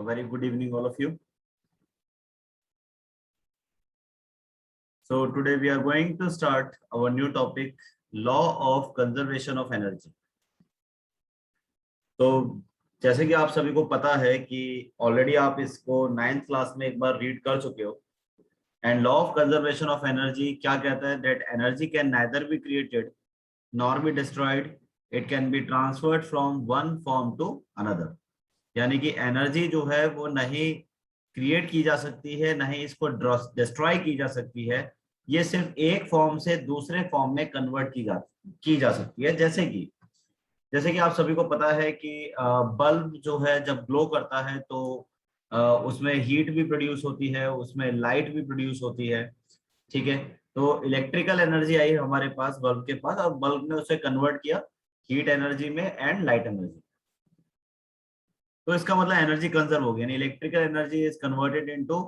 A very good evening, all of you. So today we are going to start our new topic, law of conservation of energy. तो जैसे कि आप सभी को पता है कि ऑलरेडी आप इसको 9th क्लास में एक बार रीड कर चुके हो. And law of conservation of energy क्या कहता है? That energy can neither be created nor be destroyed, it can be transferred from one form to another. यानी कि एनर्जी जो है वो नहीं क्रिएट की जा सकती है, नहीं इसको डिस्ट्रॉय की जा सकती है. ये सिर्फ एक फॉर्म से दूसरे फॉर्म में कन्वर्ट की जा सकती है. जैसे कि आप सभी को पता है कि बल्ब जो है जब ग्लो करता है तो उसमें हीट भी प्रोड्यूस होती है, उसमें लाइट भी प्रोड्यूस होती है. ठीक है, तो इलेक्ट्रिकल एनर्जी आई हमारे पास बल्ब के पास, और बल्ब ने उसे कन्वर्ट किया हीट एनर्जी में एंड लाइट एनर्जी. तो इसका मतलब एनर्जी कंजर्व हो गई, यानी electrical energy is converted into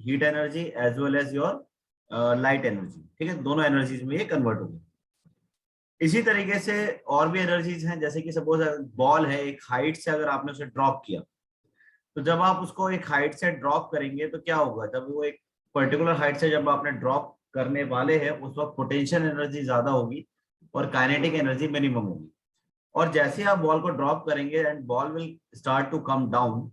heat energy as well as your light energy. ठीक है, दोनों एनर्जीज में ये कन्वर्ट हो गई. इसी तरीके से और भी एनर्जीज हैं. जैसे कि सपोज बॉल है, एक हाइट से अगर आपने उसे ड्रॉप किया, तो जब आप उसको एक हाइट से ड्रॉप करेंगे तो क्या होगा? जब वो एक पर्टिकुलर हाइट से जब आपने ड्रॉप करने वाले हैं उस वक्त पोटेंशियल एनर्जी ज्यादा होगी और काइनेटिक एनर्जी मिनिमम होगी. और जैसे आप बॉल को ड्रॉप करेंगे and ball will start to come down,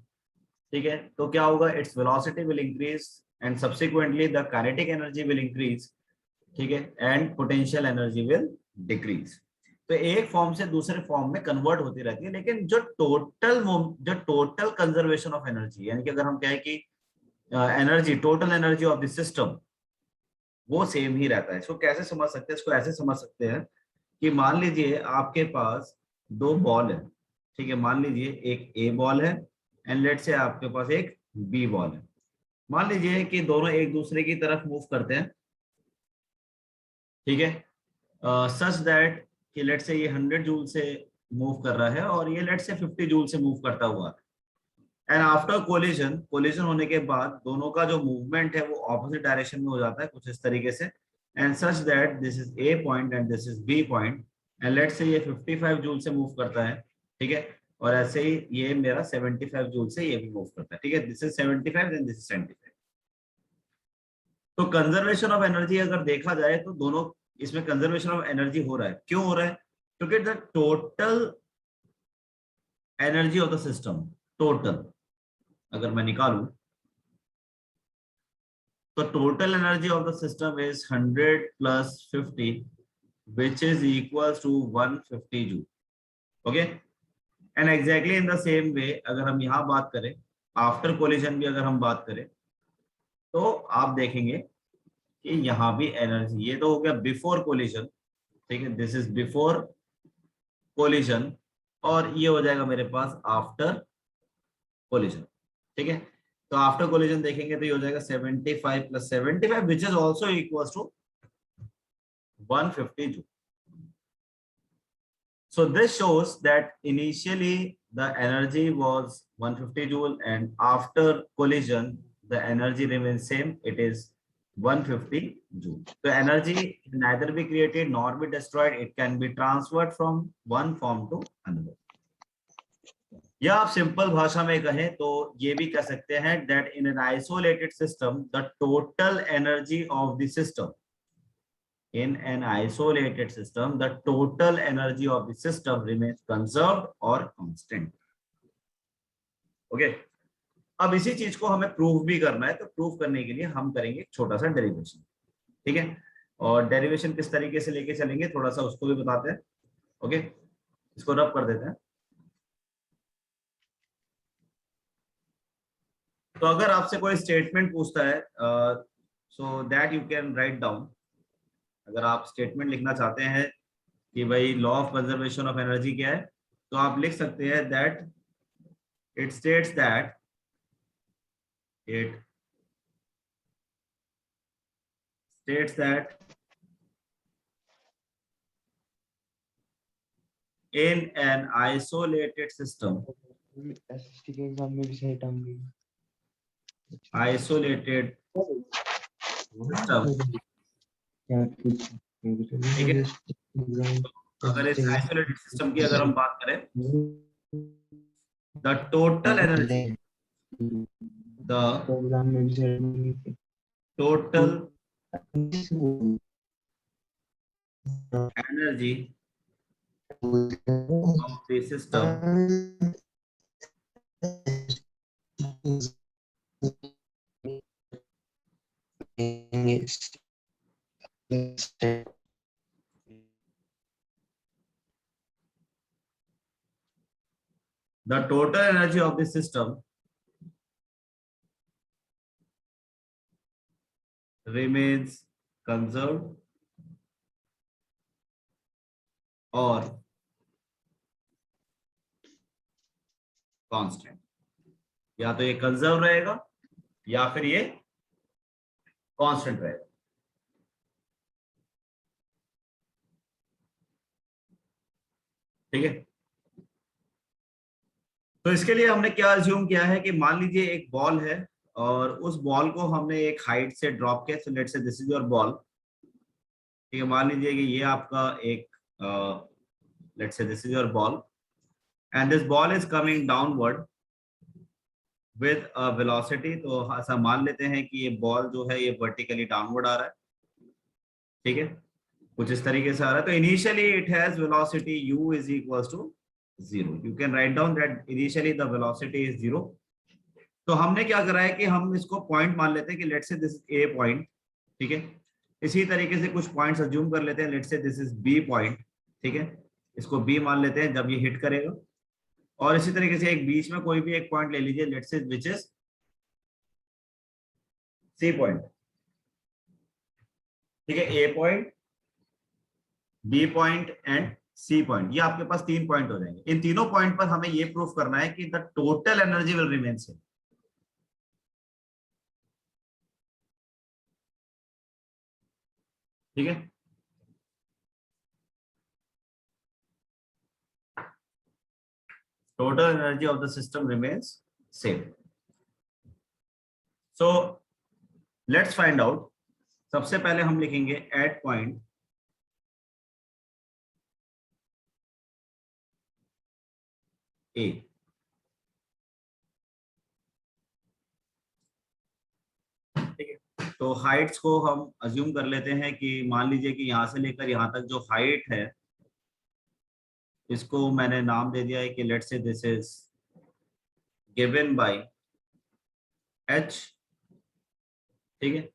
ठीक है, तो क्या होगा? Its velocity will increase and subsequently the kinetic energy will increase. ठीक है, and potential energy will decrease. तो एक फॉर्म से दूसरे फॉर्म में कन्वर्ट होती रहती है, लेकिन जो टोटल कंजर्वेशन ऑफ एनर्जी, यानी कि अगर हम कहें कि energy, total energy of the system, वो सेम ही रहता है. इसको कैसे समझ सकते हैं? इसको ऐसे समझ सकते हैं कि मान लीजिए आपके पास दो बॉल है. ठीक है, मान लीजिए एक ए बॉल है एंड लेट से आपके पास एक बी बॉल है. मान लीजिए कि दोनों एक दूसरे की तरफ मूव करते हैं. ठीक है, सच दैट कि लेट से ये 100 जूल से मूव कर रहा है और ये लेट से 50 जूल से मूव करता हुआ. एंड आफ्टर कोलिजन होने के बाद दोनों का जो मूवमेंट है वो ऑपोजिट डायरेक्शन में हो जाता है, कुछ इस तरीके से. And such that this is A point and this is B point, and let say ये 55 जूल से मूव करता है. ठीक है, और ऐसे ही ये मेरा 75 जूल से ये भी मूव करता है. ठीक है, this is 75 and this is 75. तो कंजर्वेशन ऑफ एनर्जी अगर देखा जाए तो दोनों इसमें कंजर्वेशन ऑफ एनर्जी हो रहा है. क्यों हो रहा है? क्योंकि the total energy of the system, total अगर मैं निकालूं तो total energy of the system is 100 plus 50 which is equals to 150 joule. Okay, and exactly in the same way अगर हम यहाँ बात करें, आफ्टर कोलिजन भी अगर हम बात करें तो आप देखेंगे कि यहाँ भी एनर्जी, ये तो हो गया बिफोर कोलिजन. ठीक है, दिस इज बिफोर कोलिजन, और ये हो जाएगा मेरे पास आफ्टर कोलिजन. ठीक है, तो आफ्टर कोलिजन देखेंगे तो ये हो जाएगा 75 plus 75 which is also equal to 150 joule. So this shows that initially the energy was 150 joule and after collision the energy remains same, it is 150 joule. So energy can neither be created nor be destroyed, it can be transferred from one form to another. या आप simple भाषा में कहें तो ये भी कह सकते हैं that in an isolated system the total energy of the system, in an isolated system the total energy of the system remains conserved or constant. Okay, अब इसी चीज को हमें प्रूव भी करना है, तो प्रूव करने के लिए हम करेंगे एक छोटा सा डेरिवेशन. ठीक है, और डेरिवेशन किस तरीके से लेके चलेंगे थोड़ा सा उसको भी बताते हैं. ओके, इसको रब कर देते हैं. तो अगर आपसे कोई स्टेटमेंट पूछता है so that you can write down, अगर आप स्टेटमेंट लिखना चाहते हैं कि भाई law of conservation of energy क्या है, तो आप लिख सकते हैं that it states that in an isolated system, isolated system. ठीक है, अगर इस आइसोलेटेड सिस्टम की अगर हम बात करें, the total energy the program में भी set total energy of the system the total energy of the system remains conserved or constant. या तो ये कंजर्व रहेगा या फिर ये कांस्टेंट रहेगा. ठीक है. तो इसके लिए हमने क्या अज्यूम किया है कि मान लीजिए एक बॉल है और उस बॉल को हमने एक हाइट से ड्रॉप किया. So let's say this is your ball. ठीक है. मान लीजिए कि ये आपका एक let's say this is your ball and this ball is coming downward with a velocity. तो ऐसा मान लेते हैं कि ये बॉल जो है ये वर्टिकली डाउनवर्ड आ रहा है. ठीक है. कुछ इस तरीके से आ रहा है. तो initially it has velocity u is equals to 0. You can write down that initially the velocity is 0. तो हमने क्या करा है कि हम इसको पॉइंट मान लेते हैं कि let's say this is A point. ठीक है. इसी तरीके से कुछ पॉइंट्स अज्यूम कर लेते हैं. Let's say this is B point. ठीक है. इसको बी मान लेते हैं जब ये हिट करेगा. और इसी तरीके से एक बीच में कोई भी एक पॉइंट ले लीजिए. Let's say which is C point. ठीक है. A point, B point and C point. ये आपके पास 3 पॉइंट हो जाएंगे. इन तीनों पॉइंट पर हमें ये प्रूफ करना है कि the total energy will remain same. ठीक है. Total energy of the system remains same. So let's find out. सबसे पहले हम लिखेंगे एट पॉइंट ए. ठीक है. तो हाइट्स को हम अज्यूम कर लेते हैं कि मान लीजिए कि यहां से लेकर यहां तक जो हाइट है इसको मैंने नाम दे दिया है कि let's say this is given by h. ठीक है.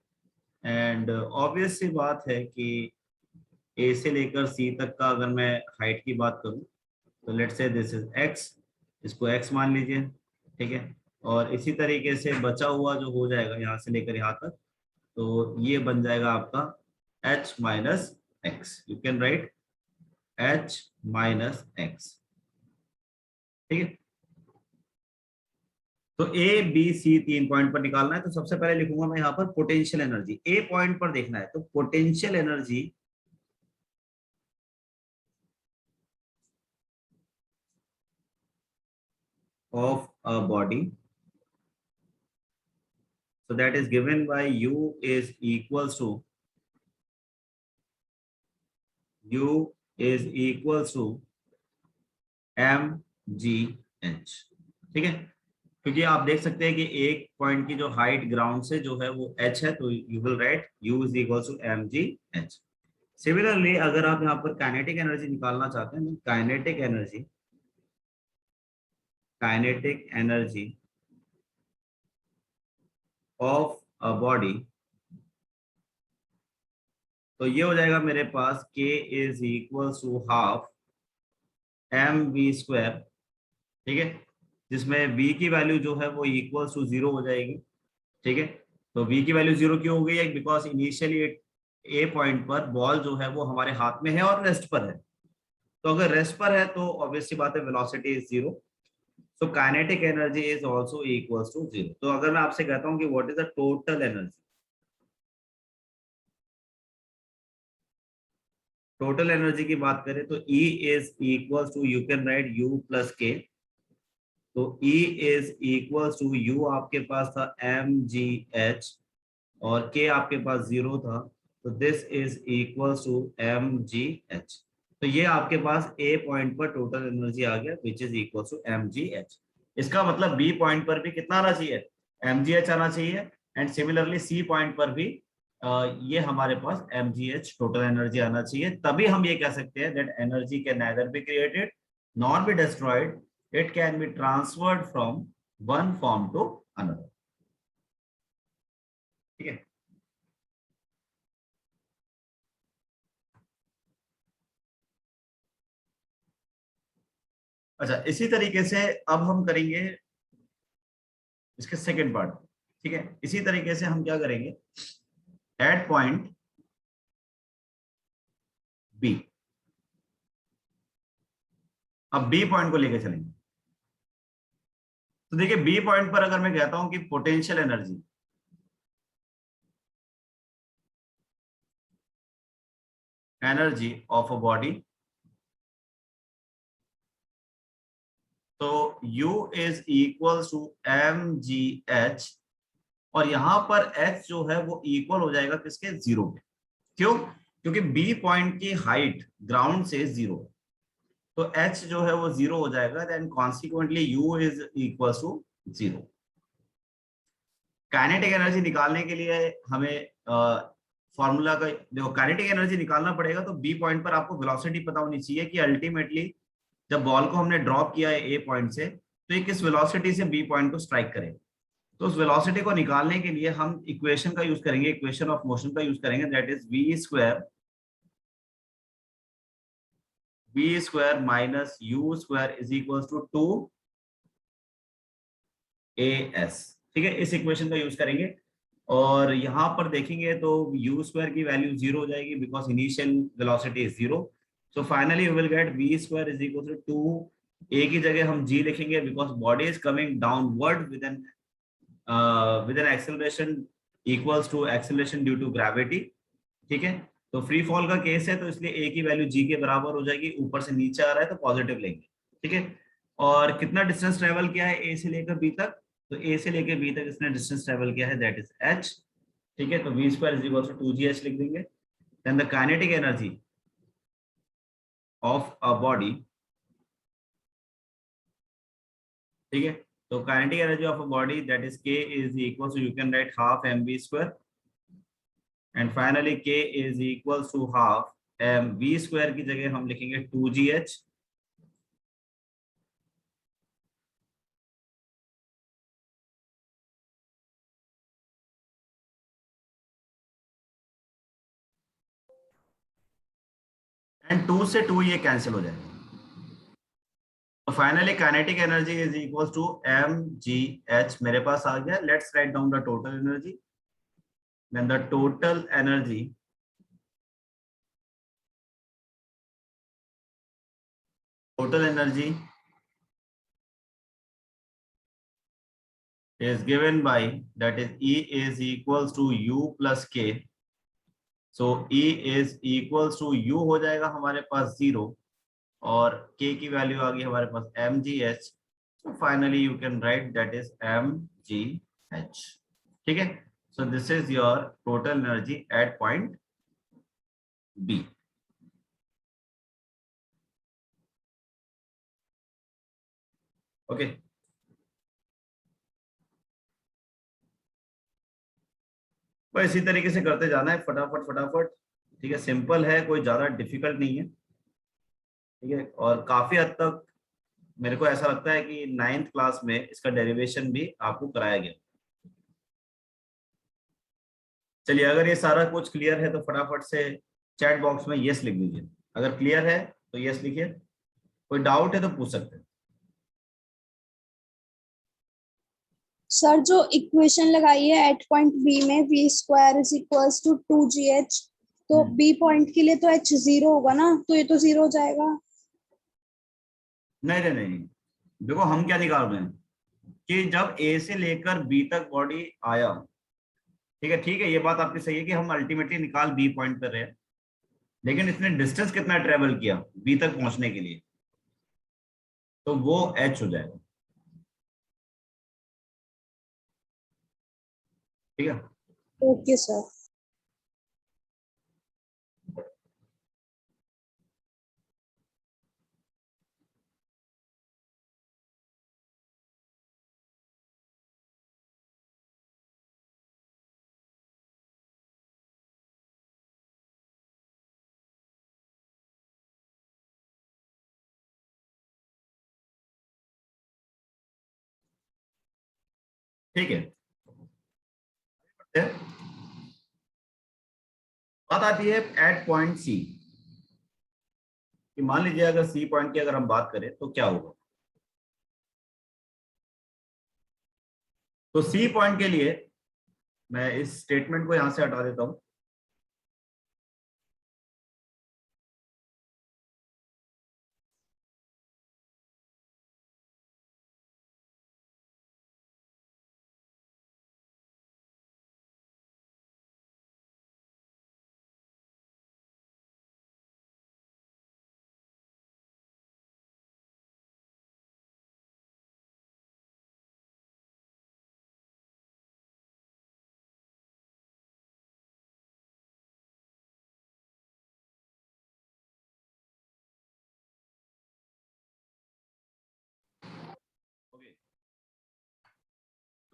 एंड ऑब्वियस सी बात है कि a से लेकर c तक का अगर मैं हाइट की बात करूं तो let's say this is x. इसको x मान लीजिए. ठीक है. और इसी तरीके से बचा हुआ जो हो जाएगा यहाँ से लेकर यहाँ तक तो ये बन जाएगा आपका h minus x. You can right h minus x. ठीक है. तो ए बी सी 3 पॉइंट पर निकालना है. तो सबसे पहले लिखूंगा मैं यहाँ पर पोटेंशियल एनर्जी. ए पॉइंट पर देखना है तो potential energy of a body. So that is given by u is equals to mgh. ठीक है. क्योंकि आप देख सकते हैं कि एक पॉइंट की जो हाइट ग्राउंड से जो है वो h है तो you will write u is equals to mgh. Similarly अगर आप यहाँ पर काइनेटिक एनर्जी निकालना चाहते हैं kinetic energy of a body तो ये हो जाएगा मेरे पास k is equal to half mv². ठीक है. जिसमें v की वैल्यू जो है वो इक्वल टू 0 हो जाएगी. ठीक है. तो v की वैल्यू 0 क्यों हो गई है? बिकॉज इनिशियली ए पॉइंट पर बॉल जो है वो हमारे हाथ में है और रेस्ट पर है. तो अगर रेस्ट पर है तो ऑब्वियसली बात है velocity is 0. So kinetic energy is also equal to 0. तो अगर मैं आपसे कहता हूं कि what is the total energy, total energy की बात करें तो E is equal to you can write U plus K. तो E is equal to U आपके पास था mgh और K आपके पास 0 था तो this is equal to mgh. तो ये आपके पास A पॉइंट पर टोटल एनर्जी आ गया which is equal to mgh. इसका मतलब बी पॉइंट पर भी कितना आना चाहिए, mgh आना चाहिए, एंड सिमिलरली सी पॉइंट पर भी ये हमारे पास mgh टोटल एनर्जी आना चाहिए। तभी हम ये कह सकते हैं that energy can neither be created nor be destroyed, it can be transferred from one form to another. ठीक है। अच्छा, इसी तरीके से अब हम करेंगे इसके सेकेंड पार्ट। ठीक है, इसी तरीके से हम क्या करेंगे, एट पॉइंट बी। अब बी पॉइंट को लेकर चलेंगे। तो देखिए बी पॉइंट पर अगर मैं कहता हूं कि potential energy of a body, तो U is equal to mgh, और यहां पर h जो है वो इक्वल हो जाएगा किसके, जीरो के। क्यों? क्योंकि बी पॉइंट की हाइट ग्राउंड से जीरो, तो h जो है वो जीरो हो जाएगा, then consequently U is equal to zero. Kinetic energy निकालने के लिए हमें फॉर्मूला का देखो, काइनेटिक एनर्जी निकालना पड़ेगा तो बी पॉइंट पर आपको वेलोसिटी पता होनी चाहिए कि अल्टीमेटली जब बॉल को हमने ड्रॉप किया है ए पॉइंट से, तो ये किस वेलोसिटी से बी पॉइंट को स्ट्राइक करेगा। तो उस वेलोसिटी को निकालने के लिए हम इक्वेशन का यूज करेंगे, इक्वेशन ऑफ मोशन का यूज करेंगे, that is v square minus u square is equal to 2as। ठीक है, इस इक्वेशन का यूज करेंगे, और यहां पर देखेंगे तो u स्क्वायर की वैल्यू जीरो हो जाएगी because initial velocity is zero. So finally we will get v square is equal to 2a की जगह हम g लिखेंगे because body is coming downward with an acceleration equals to acceleration due to gravity. ठीक है, तो free fall का case है तो इसलिए ए की वैल्यू जी के बराबर हो जाएगी, ऊपर से नीचे आ रहा है तो पॉजिटिव लेंगे। ठीक है, और कितना डिस्टेंस ट्रेवल किया है ए से लेकर बी तक, तो ए से लेकर बी तक इसने डिस्टेंस ट्रेवल किया है, दैट इज एच। ठीक है, तो V square is equal to 2gh लिख देंगे। Then the kinetic energy of a body, ठीक है, तो kinetic energy of a body that is K is equal to, you can write half M V square, and finally k is equal to half M V square की जगह हम लिखेंगे 2gh। And 2 से 2 ये cancel हो जाएगा, तो finally kinetic energy is equal to mgh मेरे पास आ गया। Let's write down the total energy, then the total energy is given by, that is E is equals to U plus K. So E is equals to U हो जाएगा हमारे पास zero, और K की value आ गई हमारे पास mgh। So finally you can write that is mgh। ठीक है, so this is your total energy at point B। Okay, तो इसी तरीके से करते जाना है फटाफट फटाफट। ठीक है, सिंपल है, कोई ज्यादा डिफिकल्ट नहीं है। ठीक है, और काफी हद तक मेरे को ऐसा लगता है कि नाइन्थ क्लास में इसका डेरिवेशन भी आपको कराया गया। चलिए, अगर ये सारा कुछ क्लियर है तो फटाफट से चैट बॉक्स में यस लिख दीजिए। अगर क्लियर है तो यस लिखिए, कोई डाउट है तो पूछ सकते हैं। सर जो इक्वेशन लगाई है एट पॉइंट बी में V square is equals to 2gh, तो बी पॉइंट के लिए तो h जीरो होगा ना, तो ये तो जीरो हो जाएगा। नहीं नहीं नहीं, देखो हम क्या निकाल रहे हैं कि जब ए से लेकर बी तक बॉडी आया, ठीक है, ठीक है, ये बात आपकी सही है कि हम अल्टीमेटली निकाल बी पॉइंट पर रहे हैं, लेकिन इसने डिस्टेंस कितना ट्रेवल किया बी तक पहुंचने के लिए, तो वो एच हो जाएगा। ठीक है। Okay sir. ठीक है, बात आती है एट पॉइंट सी कि मान लीजिए अगर सी पॉइंट की अगर हम बात करें तो क्या होगा। तो सी पॉइंट के लिए मैं इस स्टेटमेंट को यहां से हटा देता हूं।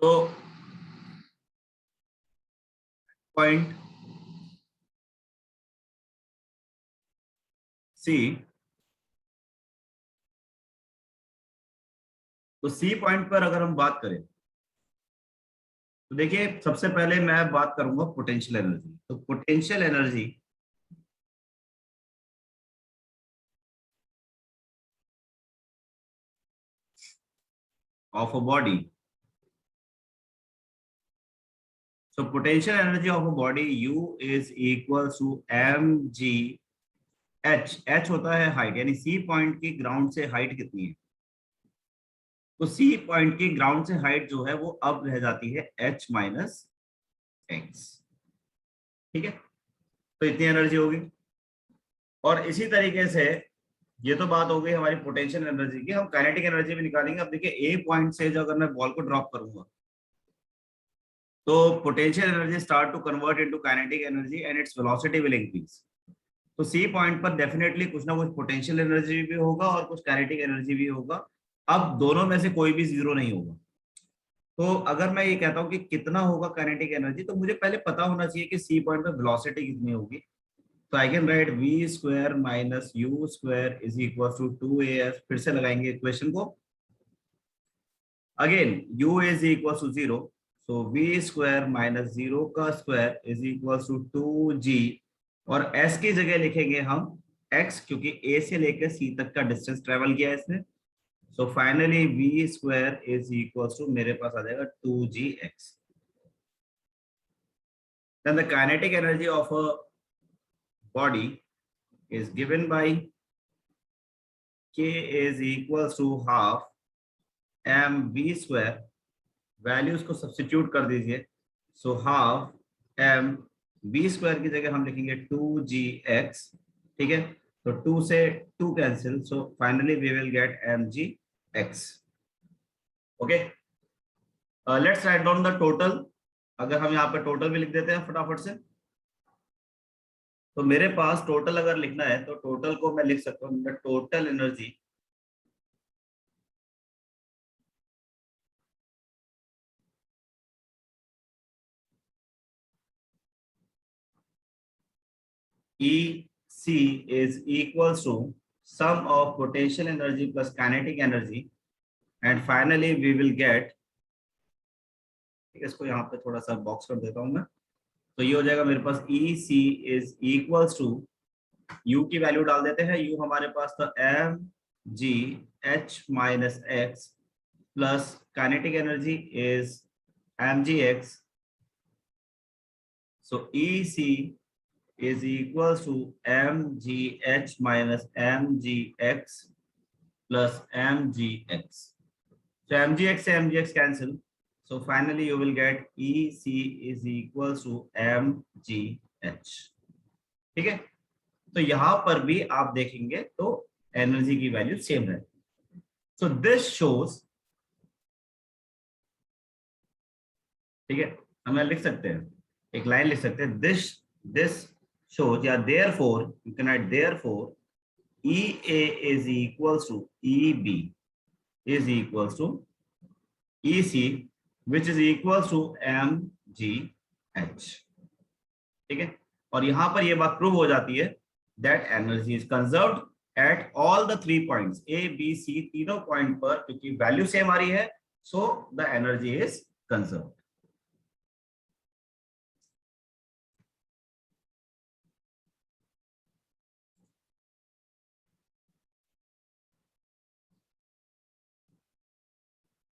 तो पॉइंट सी, तो सी पॉइंट पर अगर हम बात करें तो देखिए सबसे पहले मैं बात करूंगा पोटेंशियल एनर्जी। तो potential energy of a body, so potential energy of a body U is equal to mg h। h होता है हाइट, यानी सी पॉइंट की ग्राउंड से हाइट कितनी है। तो सी पॉइंट की ग्राउंड से हाइट जो है वो अब रह जाती है h माइनस एक्स। ठीक है, तो इतनी एनर्जी होगी। और इसी तरीके से ये तो बात हो गई हमारी पोटेंशियल एनर्जी की, हम काइनेटिक एनर्जी भी निकालेंगे। अब देखिए ए पॉइंट से जो अगर मैं बॉल को ड्रॉप करूंगा तो potential energy start to convert into kinetic energy and its velocity will increase. तो सी पॉइंट पर डेफिनेटली कुछ ना कुछ पोटेंशियल एनर्जी भी होगा और कुछ काइनेटिक एनर्जी भी होगा। अब दोनों में से कोई भी जीरो नहीं होगा। तो अगर मैं ये कहता हूं कि कितना होगा काइनेटिक एनर्जी, तो मुझे पहले पता होना चाहिए कि सी पॉइंट पर वेलोसिटी कितनी होगी। तो I can write V square minus U square is equal to 2as। फिर से लगाएंगे इक्वेशन को। Again u is equal to 0, so V square minus 0 का square is equal to 2g। और s की जगह लिखेंगे हम x, क्योंकि a से लेकर c तक का डिस्टेंस ट्रेवल किया है इसने। So finally v square is equal to मेरे पास आ जाएगा 2gx। Then the kinetic energy of a body is given by k is equal to half mv square। Values को सब्स्टिट्यूट कर दीजिए। So half M V square की जगह हम लिखेंगे 2gx। ठीक है, तो 2 से 2 cancel, so finally we will get mgx। Okay, let's write down the total. अगर हम यहाँ पे टोटल भी लिख देते हैं फटाफट से, तो मेरे पास टोटल अगर लिखना है तो टोटल को मैं लिख सकता हूँ total energy EC is equals to sum of potential energy plus kinetic energy and finally we will get, इसको यहाँ पे थोड़ा सा बॉक्स कर देता हूँ मैं। तो ये हो जाएगा मेरे पास EC is equals to, U की वैल्यू डाल देते हैं। U हमारे पास था mgh minus x plus kinetic energy is mgx। So EC is equals to mgh minus mgx plus mgx. So mgx से mgx cancel. So finally you will get EC is equals to mgh। ठीक है, तो यहां पर भी आप देखेंगे तो एनर्जी की वैल्यू सेम है। सो दिस शोज, ठीक है, हम लिख सकते हैं, एक लाइन लिख सकते हैं, दिस shows, या therefore you can write therefore EA is equals to EB is equals to EC which is equals to mgh। ठीक है, और यहां पर यह बात प्रूव हो जाती है that energy is conserved at all the 3 points A B C, तीनों पॉइंट पर, क्योंकि वैल्यू सेम आ रही है, so the energy is conserve.